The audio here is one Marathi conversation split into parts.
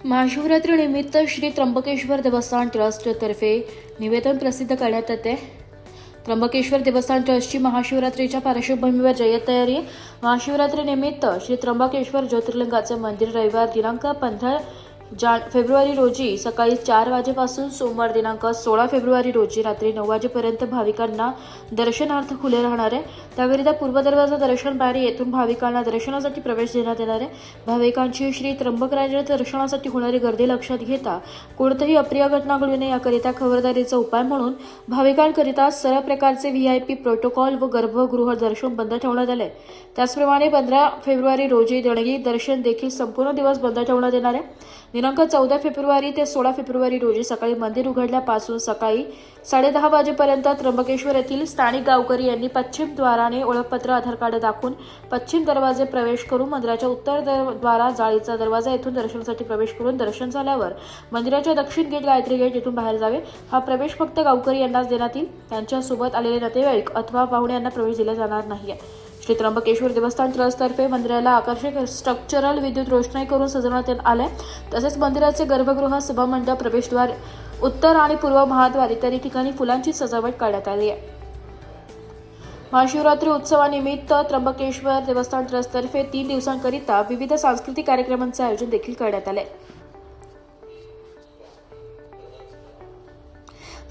महाशिवरात्रीनिमित्त श्री त्र्यंबकेश्वर देवस्थान ट्रस्टतर्फे निवेदन प्रसिद्ध करण्यात येते। त्र्यंबकेश्वर देवस्थान ट्रस्टची महाशिवरात्रीच्या पार्श्वभूमीवर जय्यत तयारी। महाशिवरात्रीनिमित्त श्री त्र्यंबकेश्वर ज्योतिर्लिंगाचे मंदिर रविवार दिनांक 15 फेब्रुवारी रोजी सकाळी 4 वाजेपासून सोमवार दिनांक 16 फेब्रुवारी रोजी रात्री 9 वाजेपर्यंत भाविकांना दर्शनार्थ खुले राहणार आहे। त्याकरिता पूर्व दरवाजा दर्शन बारी येथून भाविकांना दर्शनासाठी प्रवेश देण्यात येणार आहे। भाविकांची श्री त्र्यंबकराजाच्या दर्शनासाठी होणारी गर्दी लक्षात घेता कोणतीही अप्रिय घटना घडू नये याकरिता खबरदारीचा उपाय म्हणून भाविकांकरिता सर्व प्रकारचे व्हीआयपी प्रोटोकॉल व गर्भगृह दर्शन बंद ठेवण्यात आले। त्याचप्रमाणे 15 फेब्रुवारी रोजी देणगी दर्शन देखील संपूर्ण दिवस बंद ठेवण्यात येणार आहे। दिनांक 14 फेब्रुवारी ते 16 फेब्रुवारी रोजी सकाळी मंदिर उघडल्यापासून सकाळी 10:30 वाजेपर्यंत त्र्यंबकेश्वर येथील स्थानिक गावकरी यांनी पश्चिम द्वाराने ओळखपत्र आधार कार्ड दाखवून पश्चिम दरवाजे प्रवेश करून मंदिराच्या उत्तर द्वारा जाळीचा दरवाजा येथून दर्शनासाठी प्रवेश करून दर्शन झाल्यावर मंदिराच्या दक्षिण गेट गायत्री गेट येथून बाहेर जावे। हा प्रवेश फक्त गावकरी यांनाच देण्यात येईल। त्यांच्यासोबत आलेले नातेवाईक अथवा पाहुणे यांना प्रवेश दिला जाणार नाही। श्री त्र्यंबकेश्वर देवस्थान ट्रस्टतर्फे मंदिराला आकर्षक स्ट्रक्चरल विद्युत रोषणाई करून सजवण्यात आले। तसेच मंदिराचे गर्भगृह सभामंडप प्रवेशद्वार उत्तर आणि पूर्व महाद्वार इत्यादी ठिकाणी फुलांची सजावट करण्यात आली आहे। महाशिवरात्री उत्सवानिमित्त त्र्यंबकेश्वर देवस्थान ट्रस्टतर्फे 3 दिवसांकरिता विविध सांस्कृतिक कार्यक्रमांचे आयोजन देखील करण्यात आले।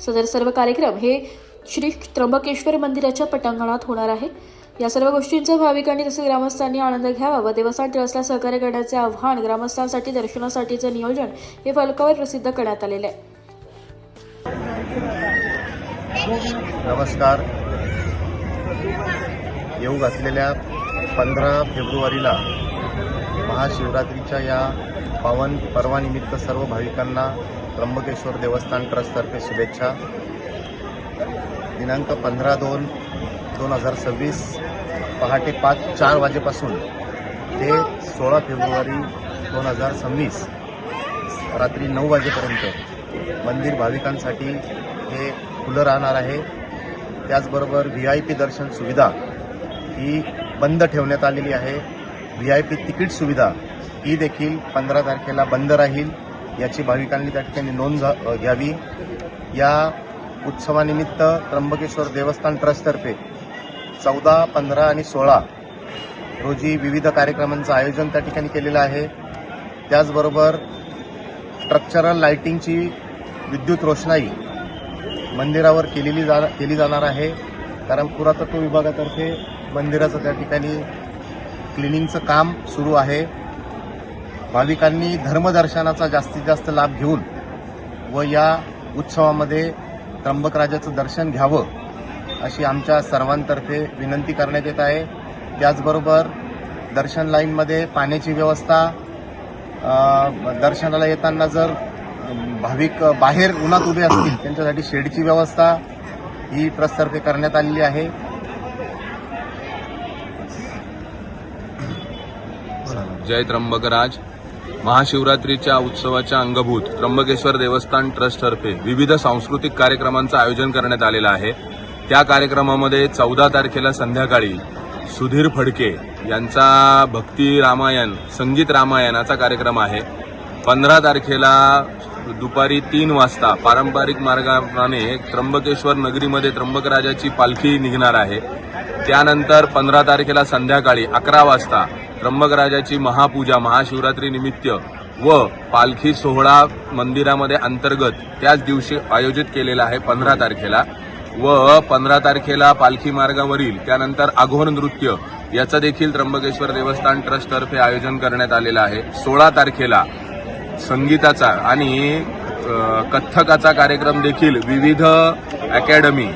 सदर सर्व कार्यक्रम हे श्री त्र्यंबकेश्वर मंदिराच्या पटांगणात होणार आहे। या सर्व गोष्टींचा भाविकांनी तसेच ग्रामस्थांनी आनंद घ्यावा व देवस्थान ट्रस्टला सहकार्य करण्याचे आवाहन ग्रामस्थांसाठी दर्शनासाठीचे नियोजन हे फलकावर प्रसिद्ध करण्यात आलेले आहे। नमस्कार। येऊ घातलेल्या 15 फेब्रुवारीला महाशिवरात्रीच्या या पावन पर्वानिमित्त सर्व भाविकांना त्र्यंबकेश्वर देवस्थान ट्रस्टतर्फे शुभेच्छा। दिनांक 15/2/2026 पहाटे 4 वाजेपासून ते 16 फेब्रुवारी 2026 रात्री 9 वाजेपर्यंत मंदिर भाविकांसाठी हे खुलं राहणार आहे। त्याचबरोबर व्हीआयपी दर्शन सुविधा ही बंद ठेवण्यात आलेली आहे। व्हीआयपी तिकीट सुविधा ही देखील 15 तारखेला बंद राहील, याची भाविकांनी त्या ठिकाणी नोंद घ्यावी। या उत्सवानिमित्त त्र्यंबकेश्वर देवस्थान ट्रस्टतर्फे 14, 15 आणि 16 रोजी विविध कार्यक्रमांचं आयोजन त्या ठिकाणी केलेलं आहे। त्याचबरोबर स्ट्रक्चरल लाइटिंगची विद्युत रोषणाई मंदिरावर केली जाणार आहे, कारण पुरातत्व विभागातर्फे मंदिराचं त्या ठिकाणी क्लिनिंगचं काम सुरू आहे। भाविकांनी धर्मदर्शनाचा जास्तीत जास्त लाभ घेऊन व या उत्सवामध्ये त्र्यंबकराजाचं दर्शन घ्यावं अशी आमच्या सर्वांतर्फे विनंती करण्यात येत आहे। त्याचबरोबर दर्शन लाईनमध्ये पाण्याची व्यवस्था, दर्शनाला येताना जर भाविक बाहेर उन्हात उभे असतील त्यांच्यासाठी शेडची व्यवस्था ही ट्रस्टतर्फे करण्यात आलेली आहे। जय त्र्यंबकराज। महाशिवरात्रीच्या उत्सवाच्या अंगभूत त्र्यंबकेश्वर देवस्थान ट्रस्टतर्फे विविध सांस्कृतिक कार्यक्रमांचं आयोजन करण्यात आलेलं आहे। त्या कार्यक्रमामध्ये 14 तारखेला संध्याकाळी सुधीर फडके यांचा भक्ती रामायण संगीत रामायणाचा कार्यक्रम आहे। 15 तारखेला दुपारी 3 वाजता पारंपरिक मार्गाने त्र्यंबकेश्वर नगरीमध्ये त्र्यंबकराजाची पालखी निघणार आहे। त्यानंतर 15 तारखेला संध्याकाळी 11 वाजता त्र्यंबकराजाची महापूजा महाशिवरात्री निमित्त व पालखी सोहळा मंदिरामध्ये अंतर्गत त्याच दिवशी आयोजित केलेला आहे 15 तारखेला। व 15 तारखेला पालखी मार्गावरील त्यानंतर आघोण नृत्य याचं देखील त्र्यंबकेश्वर देवस्थान ट्रस्टतर्फे आयोजन करण्यात आलेलं आहे। 16 तारखेला संगीताचा आणि कथ्थकाचा कार्यक्रम देखील विविध अकॅडमी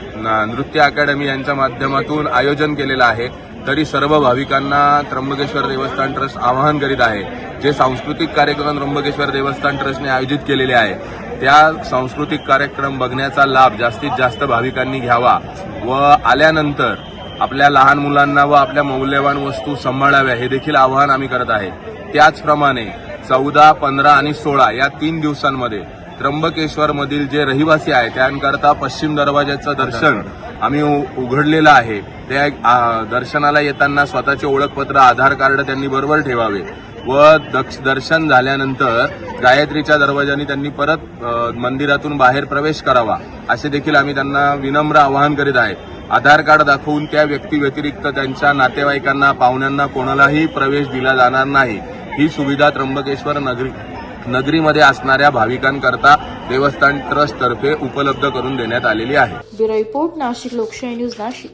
नृत्य अकॅडमी यांच्या माध्यमातून आयोजन केलेलं आहे। तरी सर्व भाविकांना त्र्यंबकेश्वर देवस्थान ट्रस्ट आवाहन करीत आहे, जे सांस्कृतिक कार्यक्रम त्र्यंबकेश्वर देवस्थान ट्रस्टने आयोजित केलेले आहे त्या सांस्कृतिक कार्यक्रम बघण्याचा लाभ जास्तीत जास्त भाविकांनी घ्यावा व आल्यानंतर आपल्या लहान मुलांना व आपल्या मौल्यवान वस्तू सांभाळाव्या हे देखील आवाहन आम्ही करत आहे। त्याचप्रमाणे 14, 15 आणि 16 या 3 दिवसांमध्ये त्र्यंबकेश्वर मधील जे रहिवासी आहेत त्यांकरता पश्चिम दरवाजाचं दर्शन आम्ही उघडलेलं आहे। त्या दर्शनाला येताना स्वतःचे ओळखपत्र आधार कार्ड त्यांनी बरोबर ठेवावे। व दर्शन झाल्यानंतर गायत्रीच्या दरवाजाने त्यांनी परत मंदिरातून बाहेर प्रवेश करावा असे देखील आम्ही त्यांना विनम्र आवाहन करीत आहे. आधार कार्ड दाखवून त्या व्यक्ती व्यतिरिक्त त्यांच्या नातेवाईकांना, पाहुण्यांना कोणालाही प्रवेश दिला जाणार नाही. ही सुविधा त्र्यंबकेश्वर नगरीमध्ये असणाऱ्या भाविकांकरता देवस्थान ट्रस्ट तर्फे उपलब्ध करून देण्यात आलेली आहे. ब्युरो रिपोर्ट, नाशिक लोकशाही न्यूज, नाशिक.